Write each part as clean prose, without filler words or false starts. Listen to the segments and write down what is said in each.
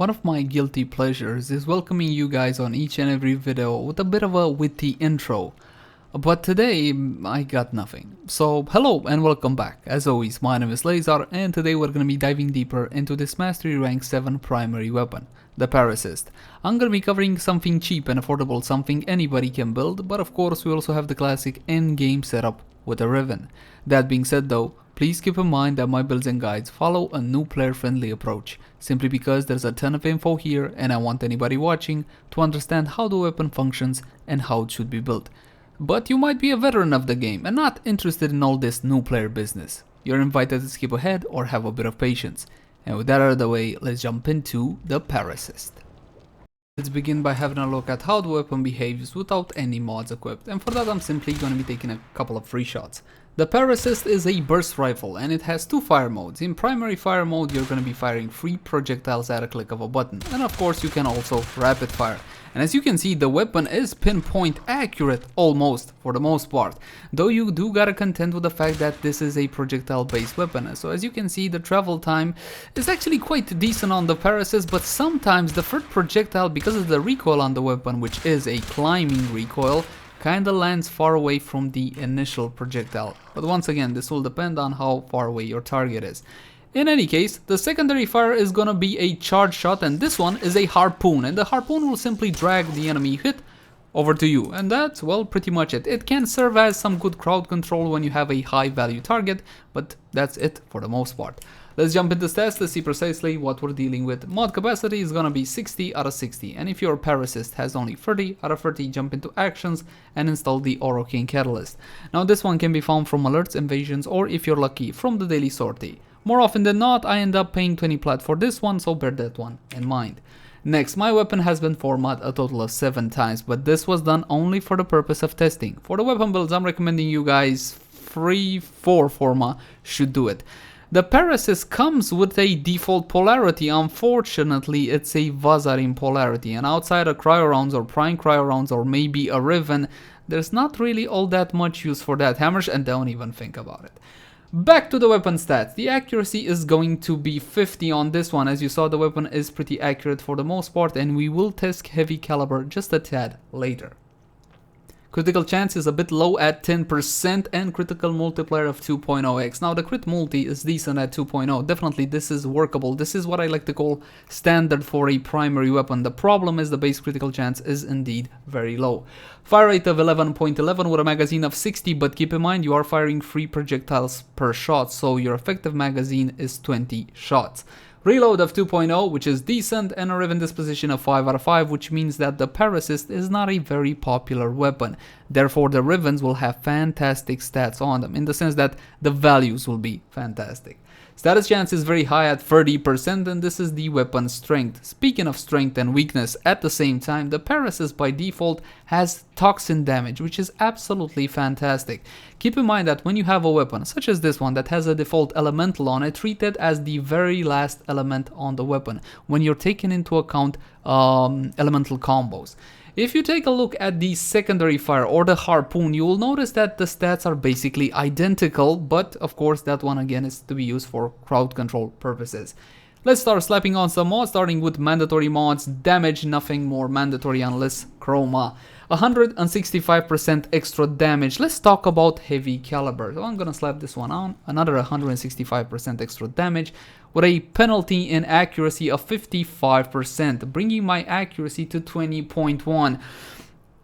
One of my guilty pleasures is welcoming you guys on each and every video with a bit of a witty intro. But today, I got nothing. So, hello and welcome back. As always, my name is Leyzar, and today we're going to be diving deeper into this Mastery Rank 7 primary weapon, the Paracyst. I'm going to be covering something cheap and affordable, something anybody can build, but of course we also have the classic end-game setup with a Riven. That being said though, please keep in mind that my builds and guides follow a new player-friendly approach, simply because there's a ton of info here and I want anybody watching to understand how the weapon functions and how it should be built. But you might be a veteran of the game and not interested in all this new player business. You're invited to skip ahead or have a bit of patience. And with that out of the way, let's jump into the Paracyst. Let's begin by having a look at how the weapon behaves without any mods equipped, and for that I'm simply going to be taking a couple of free shots. The Paracyst is a burst rifle and it has two fire modes. In primary fire mode you're going to be firing 3 projectiles at a click of a button, and of course you can also rapid fire. And as you can see, the weapon is pinpoint accurate almost, for the most part, though you do gotta contend with the fact that this is a projectile based weapon. So as you can see, the travel time is actually quite decent on the Paracyst, but sometimes the third projectile, because of the recoil on the weapon, which is a climbing recoil, kinda lands far away from the initial projectile. But once again, this will depend on how far away your target is. In any case, the secondary fire is gonna be a charge shot, and this one is a harpoon, and the harpoon will simply drag the enemy hit over to you, and that's, well, pretty much it. It can serve as some good crowd control when you have a high value target, but that's it for the most part. Let's jump into stats. Let's see precisely what we're dealing with. Mod capacity is gonna be 60 out of 60, and if your Paracyst has only 30 out of 30, jump into actions and install the Oroking Catalyst. Now this one can be found from alerts, invasions, or if you're lucky, from the daily sortie. More often than not, I end up paying 20 plat for this one, so bear that one in mind. Next, my weapon has been formatted a total of 7 times, but this was done only for the purpose of testing. For the weapon builds, I'm recommending you guys 3-4 format should do it. The Paracyst comes with a default polarity. Unfortunately, it's a Vazarin polarity, and outside of cryo rounds or prime cryo rounds or maybe a Riven, there's not really all that much use for that hammers, and don't even think about it. Back to the weapon stats. The accuracy is going to be 50 on this one. As you saw, the weapon is pretty accurate for the most part, and we will test heavy caliber just a tad later. Critical chance is a bit low at 10% and critical multiplier of 2.0x. Now the crit multi is decent at 2.0. Definitely this is workable. This is what I like to call standard for a primary weapon. The problem is the base critical chance is indeed very low. Fire rate of 11.11 with a magazine of 60, but keep in mind you are firing 3 projectiles per shot, so your effective magazine is 20 shots. Reload of 2.0, which is decent, and a Riven disposition of 5 out of 5, which means that the Paracyst is not a very popular weapon. Therefore, the Rivens will have fantastic stats on them, in the sense that the values will be fantastic. Status chance is very high at 30%, and this is the weapon strength. Speaking of strength and weakness, at the same time, the Paracyst by default has toxin damage, which is absolutely fantastic. Keep in mind that when you have a weapon, such as this one, that has a default elemental on it, treat it as the very last element on the weapon, when you're taking into account elemental combos. If you take a look at the secondary fire or the harpoon, you will notice that the stats are basically identical, but of course that one again is to be used for crowd control purposes. Let's start slapping on some mods, starting with mandatory mods. Damage, nothing more mandatory unless chroma. 165% extra damage. Let's talk about heavy caliber. So I'm gonna slap this one on. Another 165% extra damage with a penalty in accuracy of 55%, bringing my accuracy to 20.1.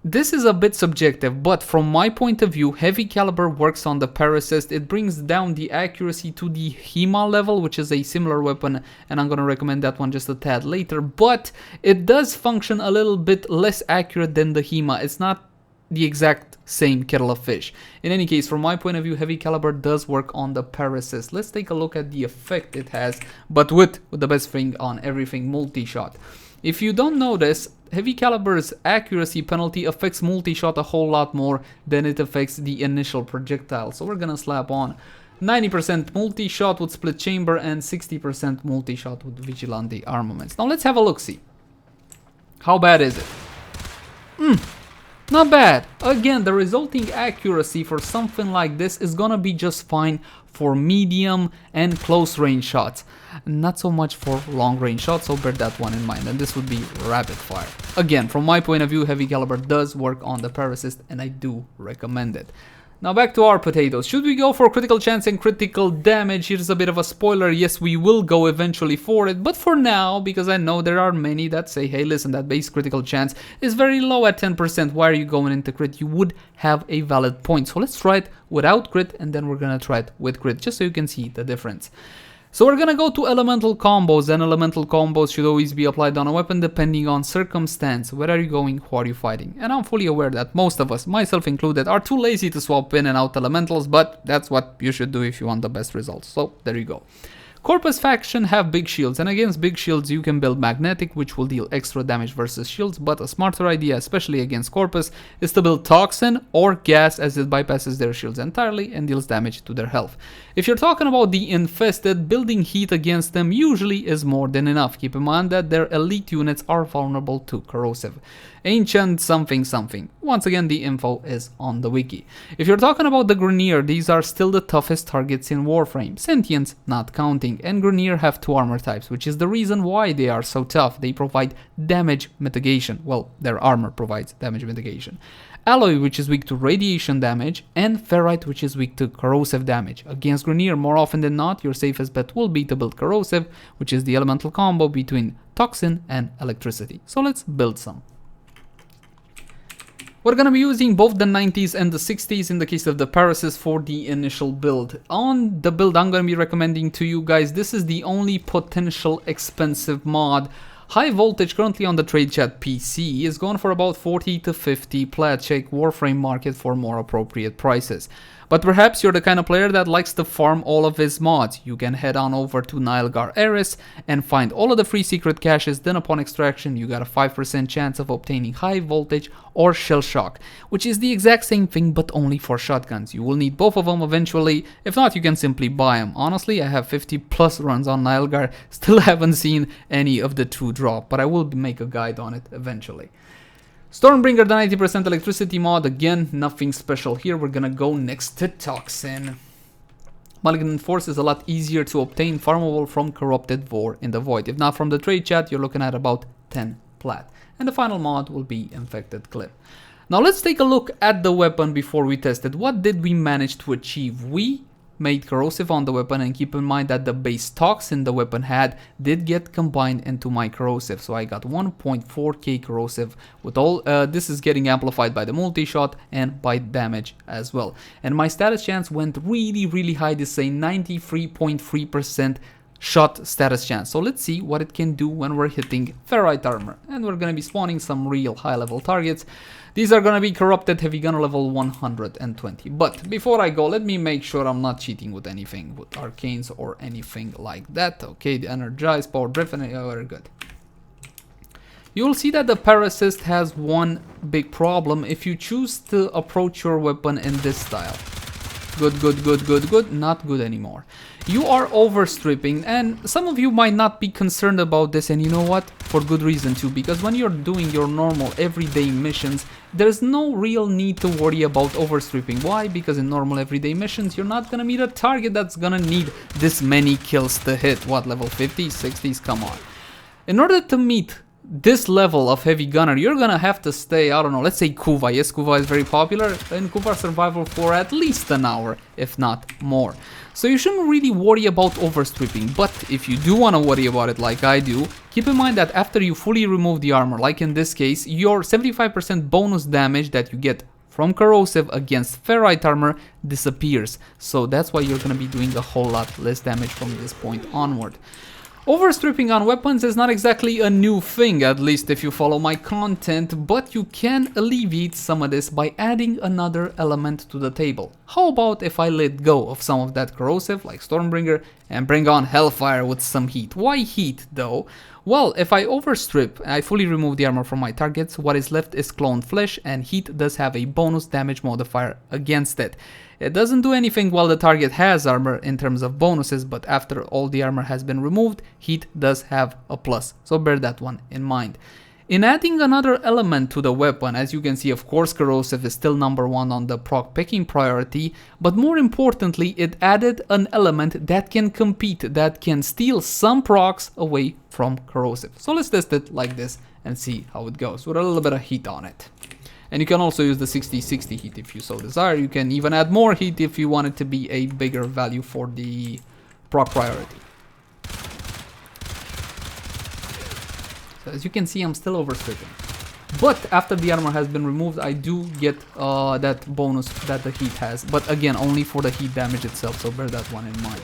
This is a bit subjective, but from my point of view, heavy caliber works on the Paracyst. It brings down the accuracy to the HEMA level, which is a similar weapon, and I'm going to recommend that one just a tad later, but it does function a little bit less accurate than the HEMA. It's not the exact same kettle of fish. In any case, from my point of view, heavy caliber does work on the Paracyst. Let's take a look at the effect it has, but with the best thing on everything, multi-shot. If you don't notice, heavy caliber's accuracy penalty affects multi-shot a whole lot more than it affects the initial projectile. So we're gonna slap on 90% multi-shot with split chamber and 60% multi-shot with vigilante armaments. Now let's have a look-see. How bad is it? Not bad. Again, the resulting accuracy for something like this is gonna be just fine for medium and close range shots. not so much for long range shots, so bear that one in mind. And this would be rapid fire. Again, from my point of view, heavy caliber does work on the Paracyst, and I do recommend it. Now back to our potatoes. Should we go for critical chance and critical damage? Here's a bit of a spoiler. Yes, we will go eventually for it, but for now, because I know there are many that say, hey, listen, that base critical chance is very low at 10%. Why are you going into crit? You would have a valid point. So let's try it without crit, and then we're gonna try it with crit, just so you can see the difference. So we're gonna go to elemental combos, and elemental combos should always be applied on a weapon depending on circumstance. Where are you going? Who are you fighting? And I'm fully aware that most of us, myself included, are too lazy to swap in and out elementals, but that's what you should do if you want the best results. So there you go. Corpus faction have big shields, and against big shields you can build magnetic, which will deal extra damage versus shields, but a smarter idea, especially against Corpus, is to build toxin or gas, as it bypasses their shields entirely and deals damage to their health. If you're talking about the infested, building heat against them usually is more than enough. Keep in mind that their elite units are vulnerable to corrosive. Ancient something something. Once again, the info is on the wiki. If you're talking about the Grenier, these are still the toughest targets in Warframe, Sentience not counting, and Grenier have 2 armor types, which is the reason why they are so tough. They provide damage mitigation. Well, their armor provides damage mitigation. Alloy, which is weak to radiation damage, and Ferrite, which is weak to corrosive damage. Against Grenier, more often than not, your safest bet will be to build corrosive, which is the elemental combo between toxin and electricity. So let's build some. We're gonna be using both the 90s and the 60s in the case of the Paracyst for the initial build. On the build I'm gonna be recommending to you guys, this is the only potential expensive mod. High voltage, currently on the trade chat PC, is going for about 40 to 50 plat. Check Warframe market for more appropriate prices. But perhaps you're the kind of player that likes to farm all of his mods. You can head on over to Nilgar Eris and find all of the free secret caches. Then upon extraction, you got a 5% chance of obtaining high voltage or shell shock, which is the exact same thing but only for shotguns. You will need both of them eventually. If not, you can simply buy them. Honestly, I have 50 plus runs on Nilgar. Still haven't seen any of the 2 drop, but I will make a guide on it eventually. Stormbringer, the 90% electricity mod, again, nothing special here. We're gonna go next to Toxin. Malignant Force is a lot easier to obtain, farmable from Corrupted Vor in the Void. If not from the trade chat, you're looking at about 10 plat. And the final mod will be Infected Clip. Now let's take a look at the weapon before we test it. What did we manage to achieve? We made corrosive on the weapon, and keep in mind that the base toxin the weapon had did get combined into my corrosive, so I got 1.4k corrosive with all this is getting amplified by the multi-shot and by damage as well. And my status chance went really high, this is a 93.3% shot status chance. So let's see what it can do when we're hitting ferrite armor, and we're gonna be spawning some real high level targets. These are gonna be corrupted heavy gunner level 120. But before I go, let me make sure I'm not cheating with anything, with arcanes or anything like that. Okay, the energized, power driven, very good. You will see that the Paracyst has one big problem if you choose to approach your weapon in this style. Good, not good anymore. You are overstripping, and some of you might not be concerned about this, and you know what? For good reason too, because when you're doing your normal everyday missions, there's no real need to worry about overstripping. Why? Because in normal everyday missions, you're not gonna meet a target that's gonna need this many kills to hit. What, level 50s, 60s? Come on. In order to meet this level of heavy gunner, you're gonna have to stay, I don't know, let's say Kuva. Yes, Kuva is very popular, and Kuva survival for at least an hour, if not more. So you shouldn't really worry about overstripping, but if you do want to worry about it like I do, keep in mind that after you fully remove the armor, like in this case, your 75% bonus damage that you get from corrosive against ferrite armor disappears. So that's why you're gonna be doing a whole lot less damage from this point onward. Overstripping on weapons is not exactly a new thing, at least if you follow my content, but you can alleviate some of this by adding another element to the table. How about if I let go of some of that corrosive, like Stormbringer, and bring on Hellfire with some heat? Why heat, though? Well, if I overstrip and I fully remove the armor from my targets, what is left is cloned flesh, and heat does have a bonus damage modifier against it. It doesn't do anything while the target has armor in terms of bonuses, but after all the armor has been removed, heat does have a plus, so bear that one in mind. In adding another element to the weapon, as you can see, of course, corrosive is still #1 on the proc picking priority, but more importantly, it added an element that can compete, that can steal some procs away from corrosive. So let's test it like this and see how it goes with a little bit of heat on it. And you can also use the 60-60 heat if you so desire. You can even add more heat if you want it to be a bigger value for the proc priority. So as you can see, I'm still overstripping. But after the armor has been removed, I do get that bonus that the heat has. But again, only for the heat damage itself, so bear that one in mind.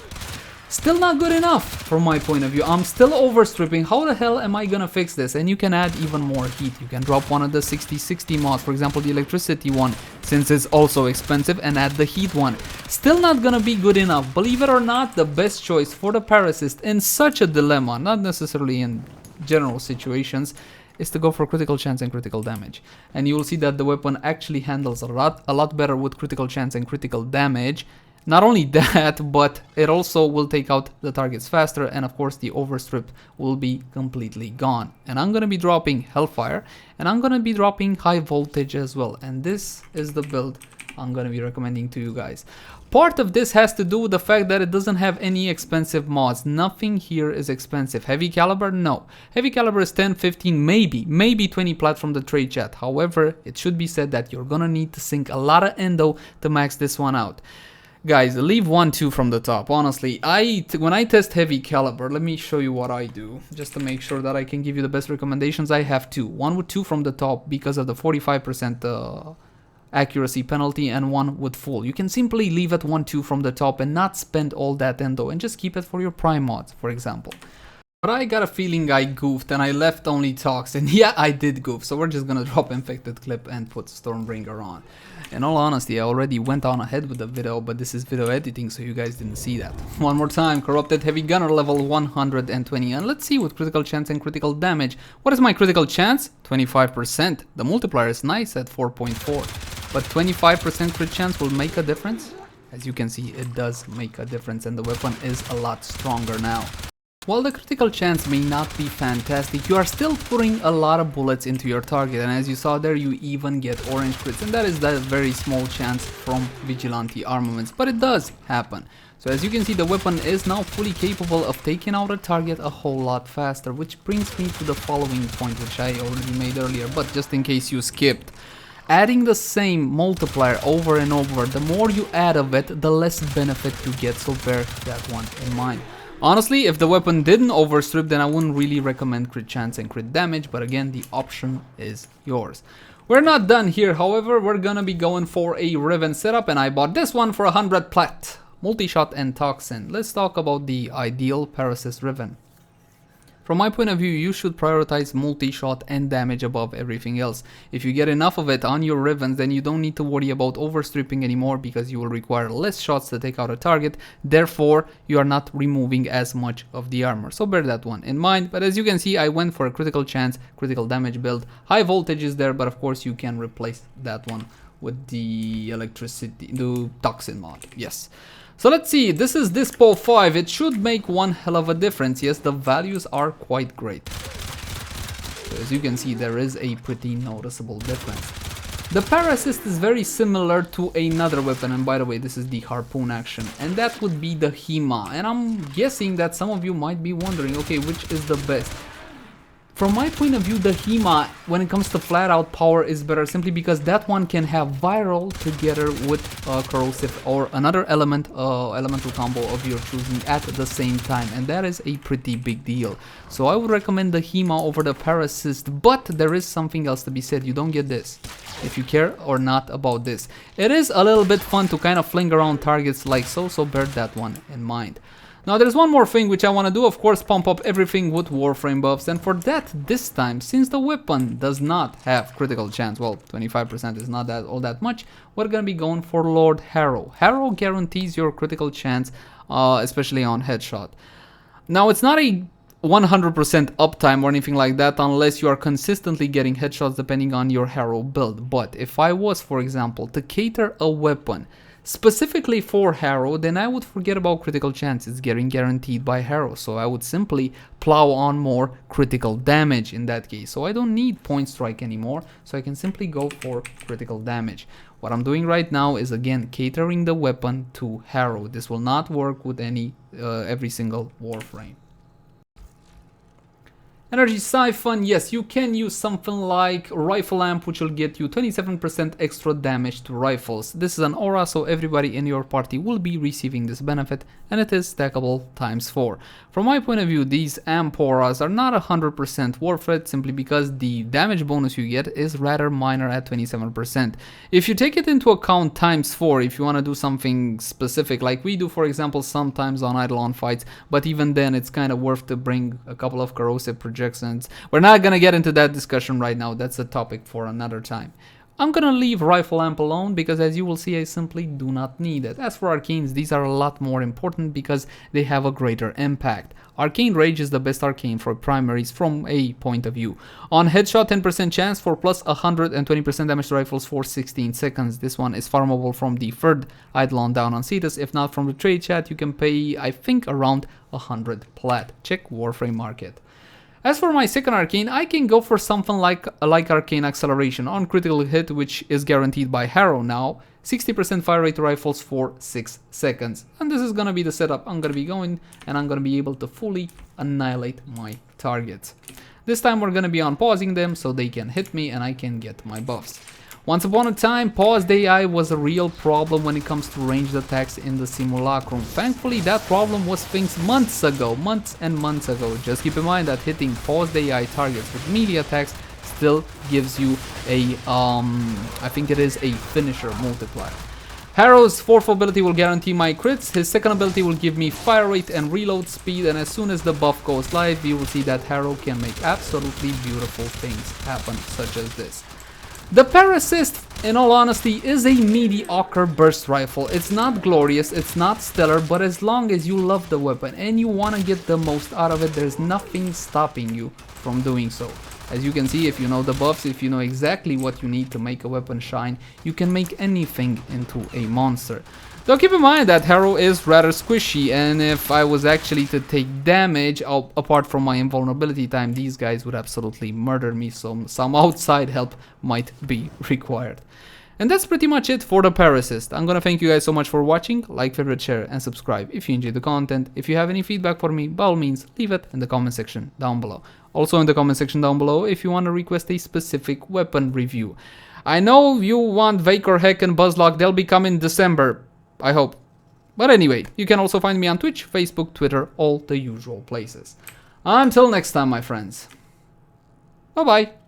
Still not good enough from my point of view. I'm still overstripping. How the hell am I gonna fix this? And you can add even more heat. You can drop one of the 60-60 mods, for example the electricity one, since it's also expensive, and add the heat one. Still not gonna be good enough. Believe it or not, the best choice for the Paracyst in such a dilemma, not necessarily in general situations, is to go for critical chance and critical damage. And you will see that the weapon actually handles a lot better with critical chance and critical damage. Not only that, but it also will take out the targets faster, and of course the overstrip will be completely gone. And I'm gonna be dropping Hellfire, and I'm gonna be dropping high voltage as well. And this is the build I'm gonna be recommending to you guys. Part of this has to do with the fact that it doesn't have any expensive mods. Nothing here is expensive. Heavy caliber? No. Heavy caliber is 10, 15, maybe 20 plat from the trade chat. However, it should be said that you're gonna need to sink a lot of endo to max this one out. Guys, leave 1-2 from the top. Honestly, when I test heavy caliber, let me show you what I do, just to make sure that I can give you the best recommendations. I have two. One with 2 from the top because of the 45% accuracy penalty, and one with full. You can simply leave it 1-2 from the top and not spend all that endo and just keep it for your prime mods, for example. But I got a feeling I goofed and I left only toxin. Yeah, I did goof, so we're just gonna drop infected clip and put Stormbringer on. In all honesty, I already went on ahead with the video, but this is video editing, so you guys didn't see that. One more time, corrupted heavy gunner level 120, and let's see with critical chance and critical damage. What is my critical chance? 25%. The multiplier is nice at 4.4, but 25% crit chance will make a difference? As you can see, it does make a difference, and the weapon is a lot stronger now. While the critical chance may not be fantastic, you are still putting a lot of bullets into your target, and as you saw there, you even get orange crits, and that is that very small chance from vigilante armaments, but it does happen. So as you can see, the weapon is now fully capable of taking out a target a whole lot faster, which brings me to the following point, which I already made earlier, but just in case you skipped. Adding the same multiplier over and over, the more you add of it, the less benefit you get, so bear that one in mind. Honestly, if the weapon didn't overstrip, then I wouldn't really recommend crit chance and crit damage, but again, the option is yours. We're not done here, however, we're gonna be going for a Riven setup, and I bought this one for 100 plat. Multi-shot and toxin. Let's talk about the ideal Paracyst Riven. From my point of view, you should prioritize multi-shot and damage above everything else. If you get enough of it on your Rivens, then you don't need to worry about overstripping anymore, because you will require less shots to take out a target. Therefore, you are not removing as much of the armor. So bear that one in mind. But as you can see, I went for a critical chance, critical damage build. High voltage is there, but of course you can replace that one with the electricity, the toxin mod. Yes. So let's see, this is Dispo 5, it should make one hell of a difference. Yes, the values are quite great. So as you can see, there is a pretty noticeable difference. The Paracyst is very similar to another weapon, and by the way, this is the harpoon action, and that would be the HEMA. And I'm guessing that some of you might be wondering, okay, which is the best? From my point of view, the HEMA, when it comes to flat out power, is better simply because that one can have viral together with corrosive or another elemental combo of your choosing at the same time, and that is a pretty big deal. So I would recommend the HEMA over the Paracyst, but there is something else to be said. You don't get this if you care or not about this. It is a little bit fun to kind of fling around targets like so, so bear that one in mind. Now there's one more thing which I want to do, of course, pump up everything with Warframe buffs, and for that, this time, since the weapon does not have critical chance, well, 25% is not all that much, we're gonna be going for Lord Harrow. Harrow guarantees your critical chance, especially on headshot. Now it's not a 100% uptime or anything like that unless you are consistently getting headshots depending on your Harrow build, but if I was, for example, to cater a weapon specifically for Harrow, then I would forget about critical chances getting guaranteed by Harrow. So I would simply plow on more critical damage in that case. So I don't need point strike anymore. So I can simply go for critical damage. What I'm doing right now is again catering the weapon to Harrow. This will not work with every single Warframe. Energy Siphon, yes, you can use something like Rifle Amp, which will get you 27% extra damage to rifles. This is an aura, so everybody in your party will be receiving this benefit, and it is stackable ×4. From my point of view, these amp auras are not 100% worth it, simply because the damage bonus you get is rather minor at 27%. If you take it into account ×4, if you want to do something specific, like we do, for example, sometimes on Eidolon fights, but even then it's kind of worth to bring a couple of corrosive projections. We're not gonna get into that discussion right now, that's a topic for another time. I'm gonna leave Rifle Amp alone because, as you will see, I simply do not need it. As for Arcanes, these are a lot more important because they have a greater impact. Arcane Rage is the best arcane for primaries from a point of view. On headshot, 10% chance for plus 120% damage to rifles for 16 seconds. This one is farmable from the third Eidolon down on Cetus. If not from the trade chat, you can pay, I think, around 100 plat. Check Warframe market. As for my second arcane, I can go for something like Arcane Acceleration on critical hit, which is guaranteed by Harrow now. 60% fire rate to rifles for 6 seconds. And this is gonna be the setup I'm gonna be going, and I'm gonna be able to fully annihilate my targets. This time we're gonna be on pausing them so they can hit me and I can get my buffs. Once upon a time, paused AI was a real problem when it comes to ranged attacks in the Simulacrum. Thankfully, that problem was fixed months and months ago. Just keep in mind that hitting paused AI targets with melee attacks still gives you a, I think it is a finisher multiplier. Harrow's fourth ability will guarantee my crits, his second ability will give me fire rate and reload speed, and as soon as the buff goes live, you will see that Harrow can make absolutely beautiful things happen, such as this. The Paracyst, in all honesty, is a mediocre burst rifle. It's not glorious, it's not stellar, but as long as you love the weapon and you want to get the most out of it, there's nothing stopping you from doing so. As you can see, if you know the buffs, if you know exactly what you need to make a weapon shine, you can make anything into a monster. Though keep in mind that Harrow is rather squishy, and if I was actually to take damage, apart from my invulnerability time, these guys would absolutely murder me, so some outside help might be required. And that's pretty much it for the Paracyst. I'm gonna thank you guys so much for watching. Like, favorite, share, and subscribe if you enjoyed the content. If you have any feedback for me, by all means, leave it in the comment section down below. Also in the comment section down below, if you want to request a specific weapon review. I know you want Vacor, Heck, and Buzzlock. They'll be coming December, I hope. But anyway, you can also find me on Twitch, Facebook, Twitter, all the usual places. Until next time, my friends. Bye-bye.